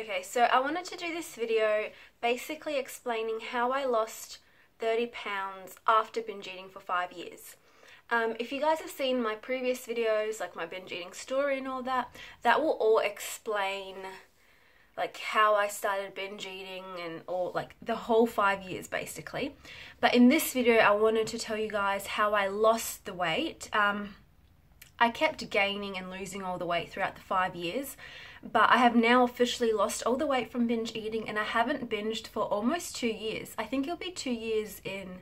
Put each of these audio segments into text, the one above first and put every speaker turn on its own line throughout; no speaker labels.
Okay, so I wanted to do this video basically explaining how I lost 30 pounds after binge eating for 5 years. If you guys have seen my previous videos, like my binge eating story and all that, that will all explain like how I started binge eating and all, like the whole 5 years basically. But in this video, I wanted to tell you guys how I lost the weight. I kept gaining and losing all the weight throughout the 5 years, but I have now officially lost all the weight from binge eating, and I haven't binged for almost 2 years. I think it'll be 2 years in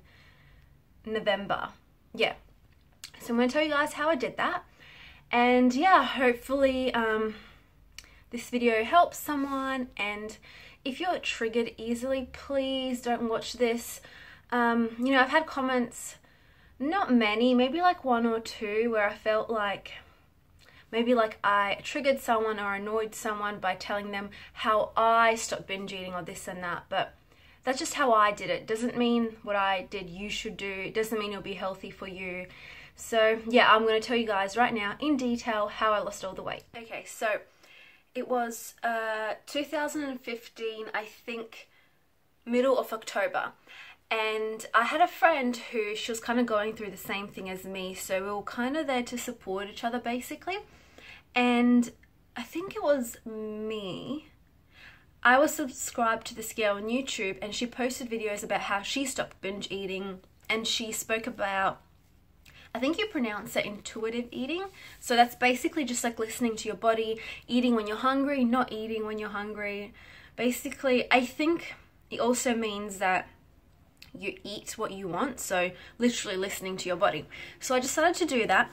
November. Yeah. So I'm going to tell you guys how I did that. And yeah, hopefully this video helps someone. And if you're triggered easily, please don't watch this. You know, I've had comments, not many, maybe like 1 or 2, where I felt like maybe like I triggered someone or annoyed someone by telling them how I stopped binge eating or this and that. But that's just how I did it. Doesn't mean what I did you should do. It doesn't mean it'll be healthy for you. So yeah, I'm going to tell you guys right now in detail how I lost all the weight. Okay, so it was 2015, I think middle of October. And I had a friend who, she was kind of going through the same thing as me, so we were kind of there to support each other basically. And I think it was me. I was subscribed to this girl on YouTube, and she posted videos about how she stopped binge eating, and she spoke about, I think you pronounce it intuitive eating. So that's basically just like listening to your body, eating when you're hungry, not eating when you're hungry. Basically, I think it also means that you eat what you want, so literally listening to your body. So I decided to do that,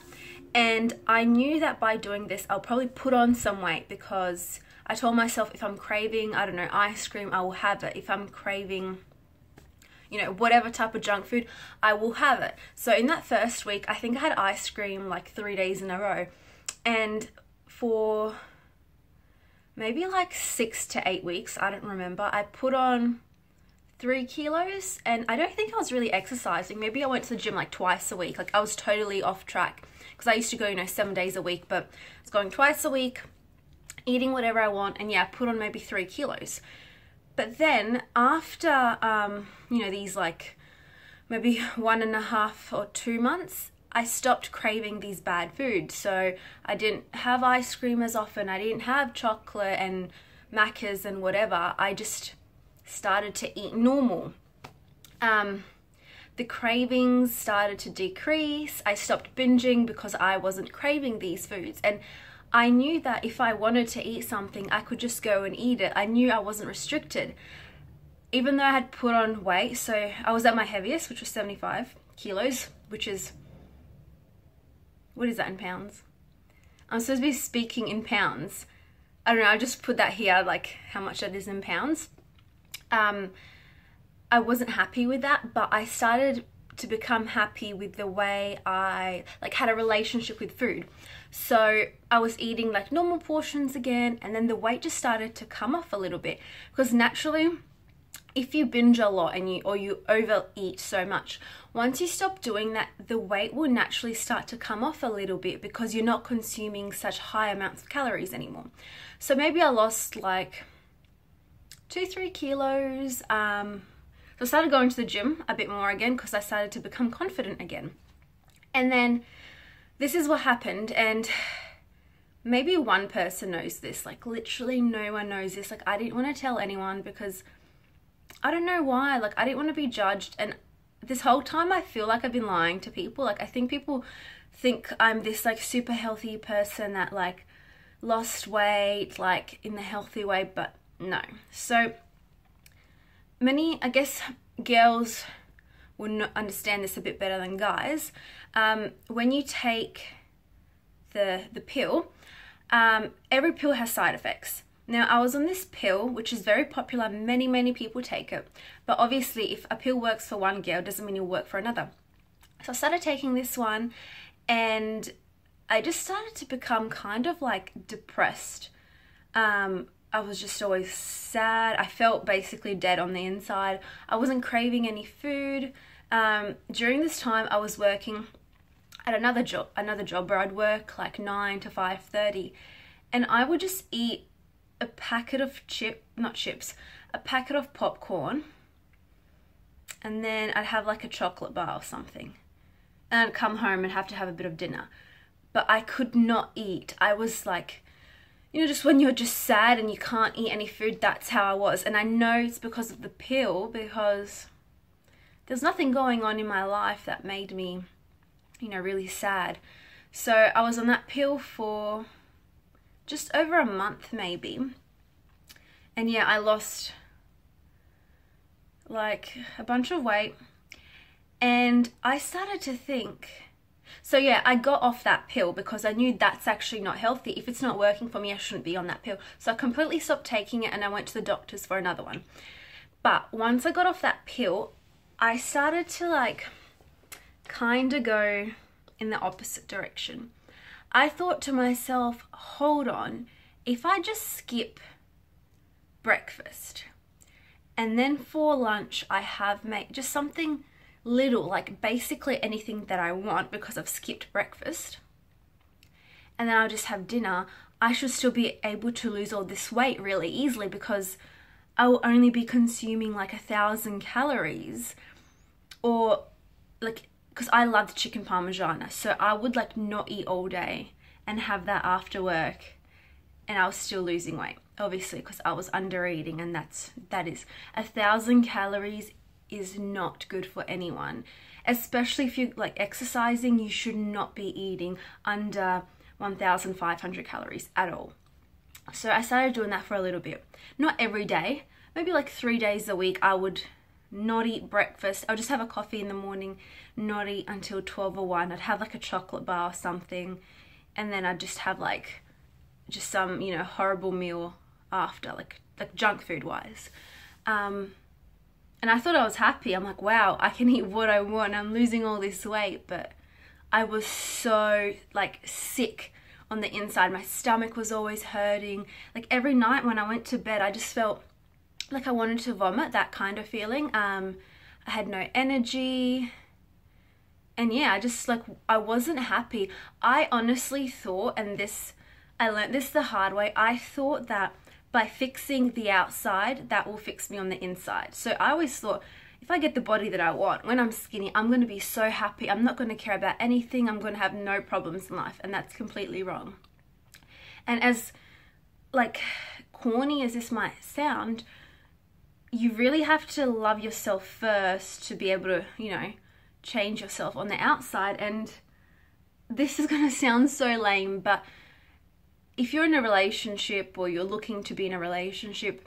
and I knew that by doing this I'll probably put on some weight, because I told myself if I'm craving, I don't know, ice cream, I will have it. If I'm craving, you know, whatever type of junk food, I will have it. So in that first week, I think I had ice cream like 3 days in a row, and for maybe like 6 to 8 weeks, I don't remember, I put on 3 kilos, and I don't think I was really exercising. Maybe I went to the gym like twice a week. Like I was totally off track, because I used to go, you know, 7 days a week, but I was going twice a week, eating whatever I want, and yeah, I put on maybe 3 kilos. But then after, you know, these like maybe 1.5 or 2 months, I stopped craving these bad foods. So I didn't have ice cream as often. I didn't have chocolate and Maccas and whatever. I just started to eat normal. The cravings started to decrease. I stopped binging because I wasn't craving these foods, and I knew that if I wanted to eat something, I could just go and eat it. I knew I wasn't restricted, even though I had put on weight. So I was at my heaviest, which was 75 kilos, which is, what is that in pounds? I'm supposed to be speaking in pounds. I don't know, I just put that here, like how much that is in pounds. I wasn't happy with that, but I started to become happy with the way I like had a relationship with food. So I was eating like normal portions again, and then the weight just started to come off a little bit, because naturally if you binge a lot and you overeat so much, once you stop doing that, the weight will naturally start to come off a little bit, because you're not consuming such high amounts of calories anymore. So maybe I lost like 2-3 kilos. So I started going to the gym a bit more again, because I started to become confident again. And then this is what happened, and maybe one person knows this, like literally no one knows this. Like I didn't want to tell anyone, because I don't know why, like I didn't want to be judged. And this whole time I feel like I've been lying to people. Like I think people think I'm this like super healthy person that like lost weight like in the healthy way, but no. So many, I guess, girls will not understand this a bit better than guys. When you take the pill, every pill has side effects. Now, I was on this pill, which is very popular. Many people take it. But obviously, if a pill works for one girl, doesn't mean it'll work for another. So I started taking this one, and I just started to become kind of like depressed. I was just always sad. I felt basically dead on the inside. I wasn't craving any food. During this time, I was working at another job where I'd work like 9 to 5:30, and I would just eat a packet of a packet of popcorn, and then I'd have like a chocolate bar or something. And I'd come home and have to have a bit of dinner. But I could not eat. I was like, you know, just when you're just sad and you can't eat any food, that's how I was. And I know it's because of the pill, because there's nothing going on in my life that made me, you know, really sad. So I was on that pill for just over a month maybe. And yeah, I lost like a bunch of weight. And I started to think, so yeah, I got off that pill because I knew that's actually not healthy. If it's not working for me, I shouldn't be on that pill. So I completely stopped taking it and I went to the doctors for another one. But once I got off that pill, I started to like kind of go in the opposite direction. I thought to myself, hold on, if I just skip breakfast and then for lunch I have made just something little, like basically anything that I want because I've skipped breakfast, and then I'll just have dinner, I should still be able to lose all this weight really easily because I will only be consuming like 1,000 calories, or like, because I love the chicken parmigiana, so I would like not eat all day and have that after work, and I was still losing weight, obviously, because I was under eating, and that is 1,000 calories is not good for anyone, especially if you're like exercising. You should not be eating under 1,500 calories at all. So I started doing that for a little bit, not every day, maybe like 3 days a week. I would not eat breakfast. I'll just have a coffee in the morning, not eat until 12 or 1. I'd have like a chocolate bar or something, and then I'd just have like just some, you know, horrible meal after, like junk food wise. And I thought I was happy. I'm like, wow, I can eat what I want. I'm losing all this weight. But I was so like sick on the inside. My stomach was always hurting. Like every night when I went to bed, I just felt like I wanted to vomit, that kind of feeling. I had no energy. And yeah, I wasn't happy. I honestly thought, and I learned this the hard way, I thought that by fixing the outside, that will fix me on the inside. So I always thought, if I get the body that I want, when I'm skinny, I'm going to be so happy. I'm not going to care about anything. I'm going to have no problems in life. And that's completely wrong. And as like corny as this might sound, you really have to love yourself first to be able to, you know, change yourself on the outside. And this is going to sound so lame, but if you're in a relationship or you're looking to be in a relationship,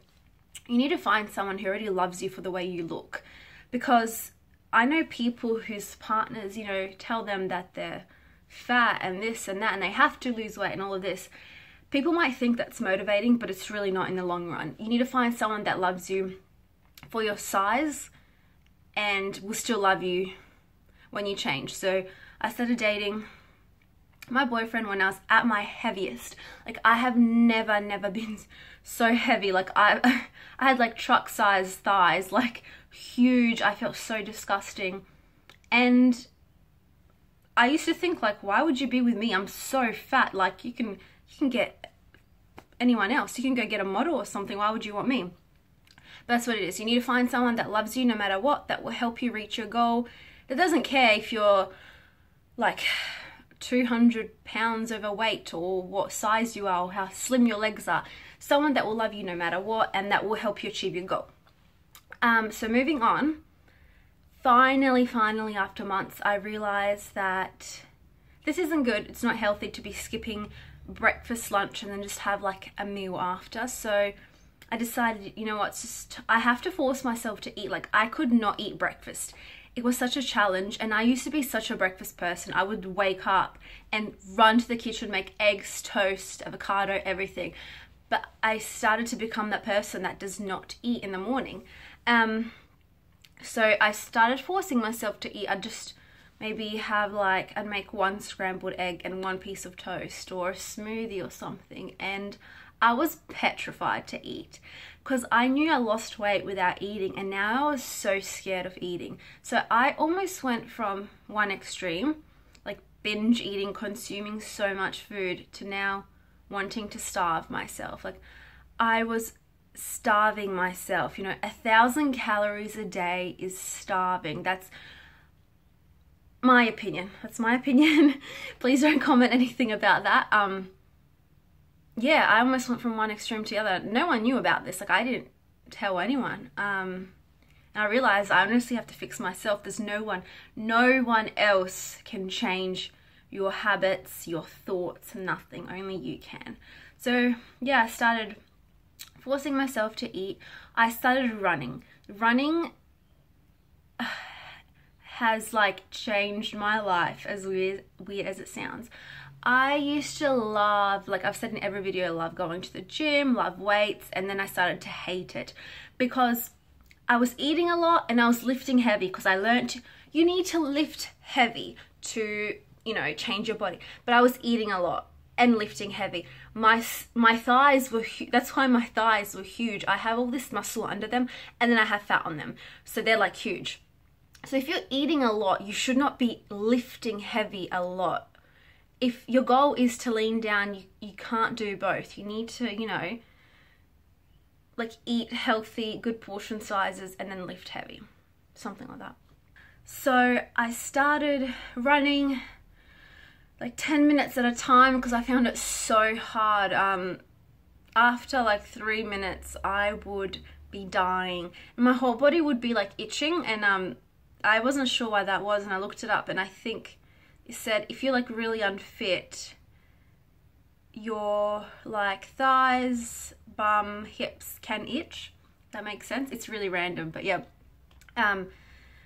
you need to find someone who already loves you for the way you look. Because I know people whose partners, you know, tell them that they're fat and this and that and they have to lose weight and all of this. People might think that's motivating, but it's really not in the long run. You need to find someone that loves you for your size and will still love you when you change. So I started dating my boyfriend when I was at my heaviest. Like I have never been so heavy. Like I had like truck size thighs, like huge. I felt so disgusting. And I used to think like, why would you be with me? I'm so fat. Like you can get anyone else. You can go get a model or something. Why would you want me? But that's what it is. You need to find someone that loves you no matter what, that will help you reach your goal. That doesn't care if you're like 200 pounds overweight or what size you are or how slim your legs are. Someone that will love you no matter what and that will help you achieve your goal. So moving on, finally after months, I realized that this isn't good. It's not healthy to be skipping breakfast, lunch, and then just have like a meal after. So I decided, you know what, I have to force myself to eat. Like I could not eat breakfast. It was such a challenge, and I used to be such a breakfast person. I would wake up and run to the kitchen, make eggs, toast, avocado, everything. But I started to become that person that does not eat in the morning. So I started forcing myself to eat. I'd just maybe have like, I'd make 1 scrambled egg and 1 piece of toast or a smoothie or something. And I was petrified to eat because I knew I lost weight without eating, and now I was so scared of eating. So I almost went from one extreme, like binge eating, consuming so much food, to now wanting to starve myself. Like I was starving myself. You know, 1,000 calories a day is starving. That's my opinion. That's my opinion. Please don't comment anything about that. Yeah, I almost went from one extreme to the other. No one knew about this. Like, I didn't tell anyone. And I realized I honestly have to fix myself. There's no one else can change your habits, your thoughts, nothing. Only you can. So yeah, I started forcing myself to eat. I started running. Running has like changed my life, as weird as it sounds. I used to love, like I've said in every video, I love going to the gym, love weights, and then I started to hate it because I was eating a lot and I was lifting heavy, because I learned you need to lift heavy to, you know, change your body. But I was eating a lot and lifting heavy. My thighs were that's why my thighs were huge. I have all this muscle under them and then I have fat on them, so they're like huge. So if you're eating a lot, you should not be lifting heavy a lot. If your goal is to lean down, you can't do both. You need to, you know, like eat healthy, good portion sizes and then lift heavy. Something like that. So I started running like 10 minutes at a time because I found it so hard. After like 3 minutes, I would be dying. My whole body would be like itching, and I wasn't sure why that was, and I looked it up, and I think it said if you're like really unfit, your like thighs, bum, hips can itch. That makes sense. It's really random, but yeah.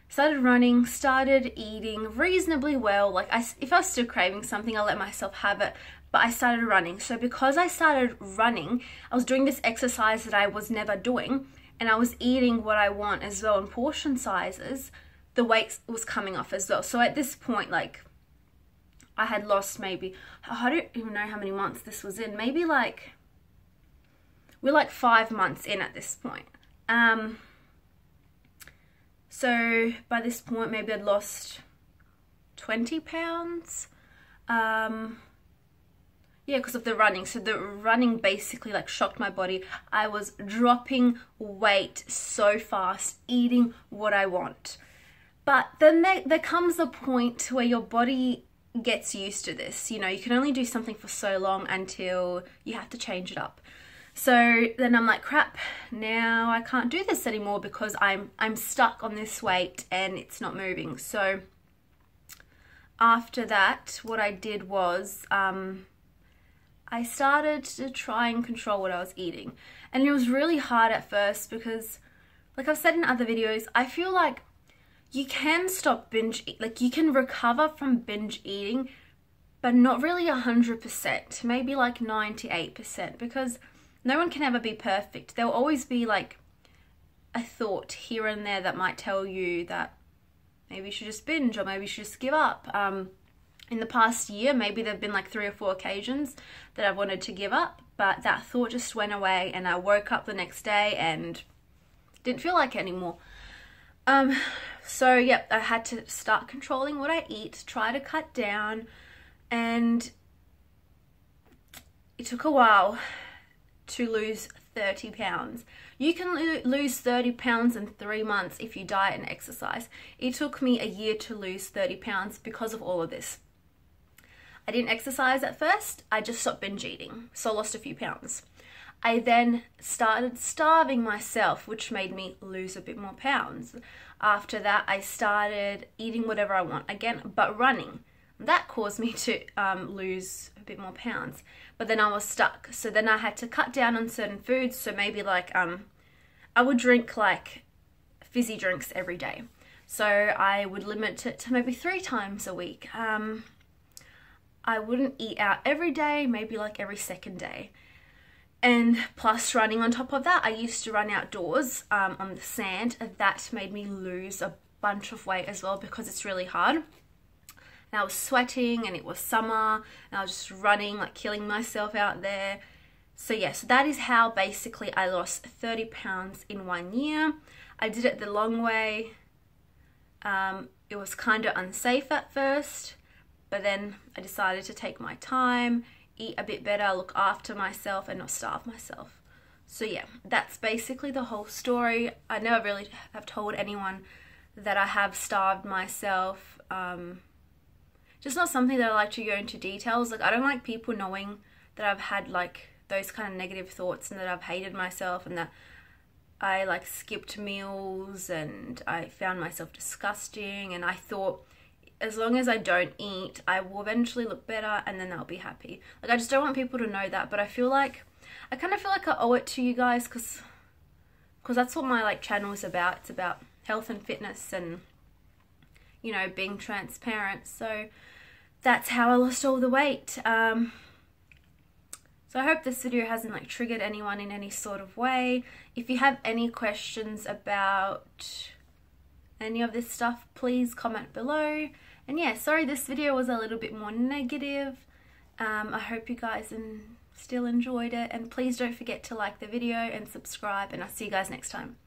Started running, started eating reasonably well. Like if I was still craving something, I'll let myself have it, but I started running. So because I started running, I was doing this exercise that I was never doing, and I was eating what I want as well in portion sizes. The weight was coming off as well. So at this point, like I had lost maybe, I don't even know how many months this was in. Maybe like, we're like 5 months in at this point. So by this point, maybe I'd lost 20 pounds. Yeah, because of the running. So the running basically like shocked my body. I was dropping weight so fast, eating what I want. But then there comes a point where your body gets used to this. You know, you can only do something for so long until you have to change it up. So then I'm like, crap, now I can't do this anymore because I'm stuck on this weight and it's not moving. So after that, what I did was I started to try and control what I was eating. And it was really hard at first because, like I've said in other videos, I feel like you can stop binge, like you can recover from binge eating, but not really 100%, maybe like 98%, because no one can ever be perfect. There'll always be like a thought here and there that might tell you that maybe you should just binge, or maybe you should just give up. In the past year, maybe there've been like 3 or 4 occasions that I've wanted to give up, but that thought just went away and I woke up the next day and didn't feel like it anymore. So yeah, I had to start controlling what I eat, try to cut down, and it took a while to lose 30 pounds. You can lose 30 pounds in 3 months if you diet and exercise. It took me a year to lose 30 pounds because of all of this. I didn't exercise at first, I just stopped binge eating, so I lost a few pounds. I then started starving myself, which made me lose a bit more pounds. After that, I started eating whatever I want again, but running. That caused me to lose a bit more pounds, but then I was stuck. So then I had to cut down on certain foods. So maybe like I would drink like fizzy drinks every day. So I would limit it to maybe 3 times a week. I wouldn't eat out every day, maybe like every second day. And plus running on top of that, I used to run outdoors on the sand. That made me lose a bunch of weight as well because it's really hard. And I was sweating and it was summer and I was just running, like killing myself out there. So yes, that is how basically I lost 30 pounds in 1 year. I did it the long way. It was kind of unsafe at first, but then I decided to take my time, eat a bit better, look after myself and not starve myself. So yeah, that's basically the whole story. I never really have told anyone that I have starved myself. Just not something that I like to go into details. Like, I don't like people knowing that I've had like those kind of negative thoughts and that I've hated myself and that I like skipped meals and I found myself disgusting, and I thought as long as I don't eat, I will eventually look better and then I'll be happy. Like, I just don't want people to know that, but I kind of feel like I owe it to you guys because that's what my like channel is about. It's about health and fitness and, you know, being transparent. So that's how I lost all the weight. So I hope this video hasn't like triggered anyone in any sort of way. If you have any questions about any of this stuff, please comment below. And yeah, sorry this video was a little bit more negative. I hope you guys still enjoyed it, and please don't forget to like the video and subscribe, and I'll see you guys next time.